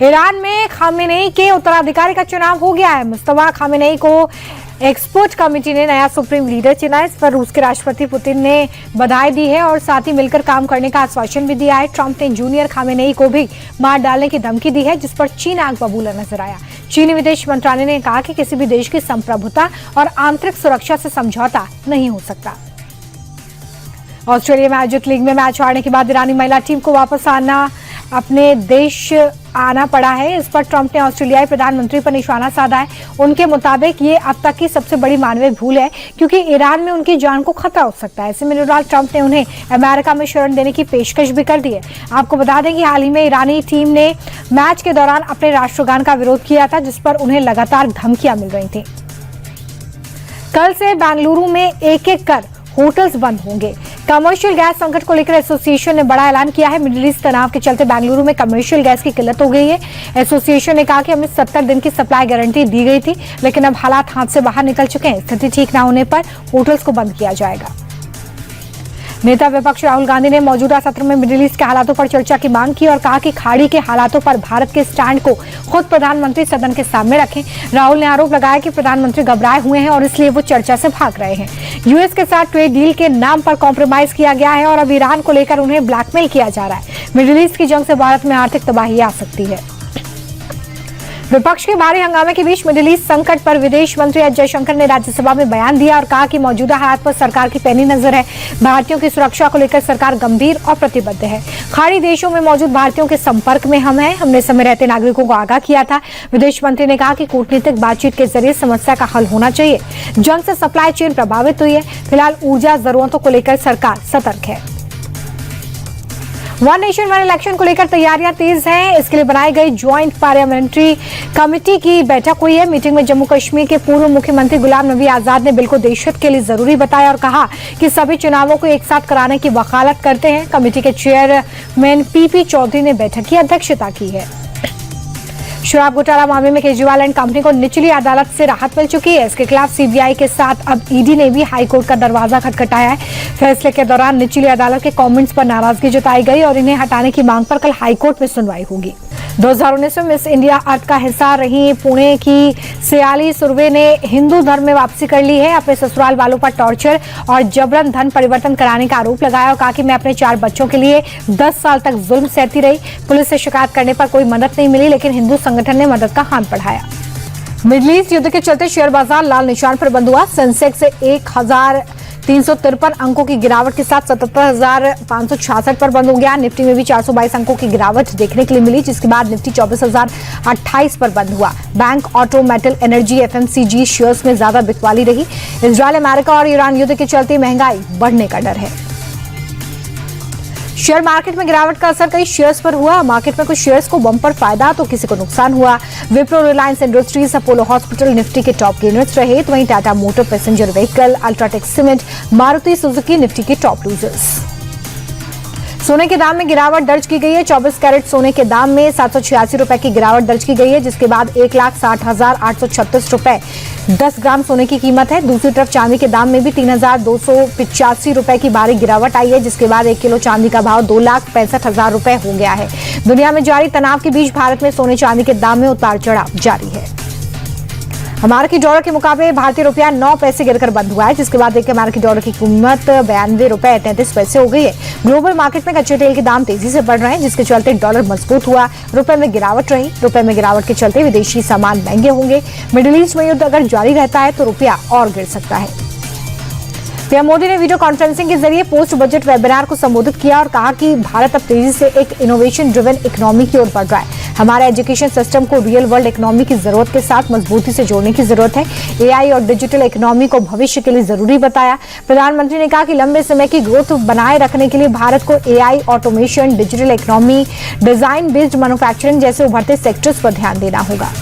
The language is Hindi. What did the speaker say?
ईरान में खामेनेई के उत्तराधिकारी का चुनाव हो गया है। मुस्तफा खामेनेई को एक्सपर्ट कमेटी ने नया सुप्रीम लीडर चुना है। इस पर रूस के राष्ट्रपति पुतिन ने बधाई दी है और साथ ही मिलकर काम करने का आश्वासन भी दिया है। ट्रंप ने जूनियर खामेनेई को भी मार डालने की धमकी दी है, जिस पर चीन आग बबूला नजर आया। चीनी विदेश मंत्रालय ने कहा कि किसी भी देश की संप्रभुता और आंतरिक सुरक्षा से समझौता नहीं हो सकता। ऑस्ट्रेलिया में आयोजित लीग में मैच हारने के बाद ईरानी महिला टीम को वापस अपने देश आना पड़ा है। इस पर ट्रंप ने ऑस्ट्रेलियाई प्रधानमंत्री पर निशाना साधा है। उनके मुताबिक ये अब तक की सबसे बड़ी मानवीय भूल है, क्योंकि ईरान में उनकी जान को खतरा हो सकता है। ऐसे में डोनाल्ड ट्रंप ने उन्हें अमेरिका में शरण देने की पेशकश भी कर दी है। आपको बता दें कि हाल ही में ईरानी टीम ने मैच के दौरान अपने राष्ट्रगान का विरोध किया था, जिस पर उन्हें लगातार धमकियां मिल रही थी। कल से बेंगलुरु में एक एक कर होटल्स बंद होंगे। कमर्शियल गैस संकट को लेकर एसोसिएशन ने बड़ा ऐलान किया है। मिडिल ईस्ट तनाव के चलते बेंगलुरु में कमर्शियल गैस की किल्लत हो गई है। एसोसिएशन ने कहा कि हमें 70 दिन की सप्लाई गारंटी दी गई थी, लेकिन अब हालात हाथ से बाहर निकल चुके हैं। स्थिति ठीक न होने पर होटल्स को बंद किया जाएगा। नेता विपक्ष राहुल गांधी ने मौजूदा सत्र में मिडिल ईस्ट के हालातों पर चर्चा की मांग की और कहा कि खाड़ी के हालातों पर भारत के स्टैंड को खुद प्रधानमंत्री सदन के सामने रखें। राहुल ने आरोप लगाया कि प्रधानमंत्री घबराए हुए हैं और इसलिए वो चर्चा से भाग रहे हैं। यूएस के साथ ट्रेड डील के नाम पर कॉम्प्रोमाइज किया गया है और अब ईरान को लेकर उन्हें ब्लैकमेल किया जा रहा है। मिडिल ईस्ट की जंग से भारत में आर्थिक तबाही आ सकती है। विपक्ष के भारी हंगामे के बीच मिडिल ईस्ट संकट पर विदेश मंत्री एस जयशंकर ने राज्यसभा में बयान दिया और कहा कि मौजूदा हालात पर सरकार की पैनी नजर है। भारतीयों की सुरक्षा को लेकर सरकार गंभीर और प्रतिबद्ध है। खाड़ी देशों में मौजूद भारतीयों के संपर्क में हमने समय रहते नागरिकों को आगाह किया था। विदेश मंत्री ने कहा कि कूटनीतिक बातचीत के जरिए समस्या का हल होना चाहिए। जंग से सप्लाई चेन प्रभावित हुई है। फिलहाल ऊर्जा जरूरतों को लेकर सरकार सतर्क है। वन नेशन वन इलेक्शन को लेकर तैयारियां तेज हैं। इसके लिए बनाई गई ज्वाइंट पार्लियामेंट्री कमेटी की बैठक हुई है। मीटिंग में जम्मू कश्मीर के पूर्व मुख्यमंत्री गुलाम नबी आजाद ने बिल को देशहित के लिए जरूरी बताया और कहा कि सभी चुनावों को एक साथ कराने की वकालत करते हैं। कमेटी के चेयरमैन पीपी चौधरी ने बैठक की अध्यक्षता की है। शराब घोटाला मामले में केजरीवाल एंड कंपनी को निचली अदालत से राहत मिल चुकी है। इसके खिलाफ सीबीआई के साथ अब ईडी ने भी हाईकोर्ट का दरवाजा खटखटाया है। फैसले के दौरान निचली अदालत के कमेंट्स पर नाराजगी जताई गई और इन्हें हटाने की मांग पर कल हाईकोर्ट में सुनवाई होगी। 2019 में मिस इंडिया अर्थ का हिस्सा रही पुणे की सियाली सुर्वे ने हिंदू धर्म में वापसी कर ली है। अपने ससुराल वालों पर टॉर्चर और जबरन धन परिवर्तन कराने का आरोप लगाया और कहा कि मैं अपने 4 बच्चों के लिए 10 साल तक जुल्म सहती रही। पुलिस से शिकायत करने पर कोई मदद नहीं मिली, लेकिन हिंदू संगठन ने मदद का हाथ बढ़ाया। मिडिल ईस्ट युद्ध के चलते शेयर बाजार लाल निशान पर बंद हुआ। सेंसेक्स 1353 अंकों की गिरावट के साथ 77,566 पर बंद हो गया। निफ्टी में भी 422 अंकों की गिरावट देखने के लिए मिली, जिसके बाद निफ्टी 24,028 पर बंद हुआ। Bank, auto, metal, energy, FMCG shares में ज्यादा बिकवाली रही। इजरायल, अमेरिका और ईरान युद्ध के चलते महंगाई बढ़ने का डर है। शेयर मार्केट में गिरावट का असर कई शेयर्स पर हुआ। मार्केट में कुछ शेयर्स को बम्पर फायदा तो किसी को नुकसान हुआ। Wipro, Reliance industries, Apollo hospital Nifty के टॉप गेनर्स रहे, तो वहीं Tata motor passenger vehicle, UltraTech cement, Maruti Suzuki Nifty के टॉप लूजर्स। सोने के दाम में गिरावट दर्ज की गई है। 24 कैरेट सोने के दाम में 786 रुपए की गिरावट दर्ज की गई है, जिसके बाद 1,60,836 रुपए 10 ग्राम सोने की कीमत है। दूसरी तरफ चांदी के दाम में भी 3,285 रुपए की भारी गिरावट आई है, जिसके बाद 1 किलो चांदी का भाव 2,65,000 रुपए हो गया है। दुनिया में जारी तनाव के बीच भारत में सोने चांदी के दाम में उतार चढ़ाव जारी है। अमेरिकी डॉलर के मुकाबले भारतीय रुपया 9 पैसे गिरकर बंद हुआ है, जिसके बाद एक अमेरिकी डॉलर की कीमत 92 रुपए 33 पैसे हो गई है। ग्लोबल मार्केट में कच्चे तेल के दाम तेजी से बढ़ रहे हैं, जिसके चलते डॉलर मजबूत हुआ। रुपए में गिरावट रही। रुपए में गिरावट के चलते विदेशी सामान महंगे होंगे। मिडिल ईस्ट में युद्ध अगर जारी रहता है तो रुपया और गिर सकता है। पीएम मोदी ने वीडियो कॉन्फ्रेंसिंग के जरिए पोस्ट बजट वेबिनार को संबोधित किया और कहा कि भारत अब तेजी से एक इनोवेशन ड्रिवन इकोनॉमी की ओर बढ़ रहा है। हमारे एजुकेशन सिस्टम को रियल वर्ल्ड इकोनॉमी की जरूरत के साथ मजबूती से जोड़ने की जरूरत है। एआई और डिजिटल इकोनॉमी को भविष्य के लिए जरूरी बताया। प्रधानमंत्री ने कहा कि लंबे समय की ग्रोथ बनाए रखने के लिए भारत को AI, automation, digital economy, design based manufacturing जैसे उभरते सेक्टर्स पर ध्यान देना होगा।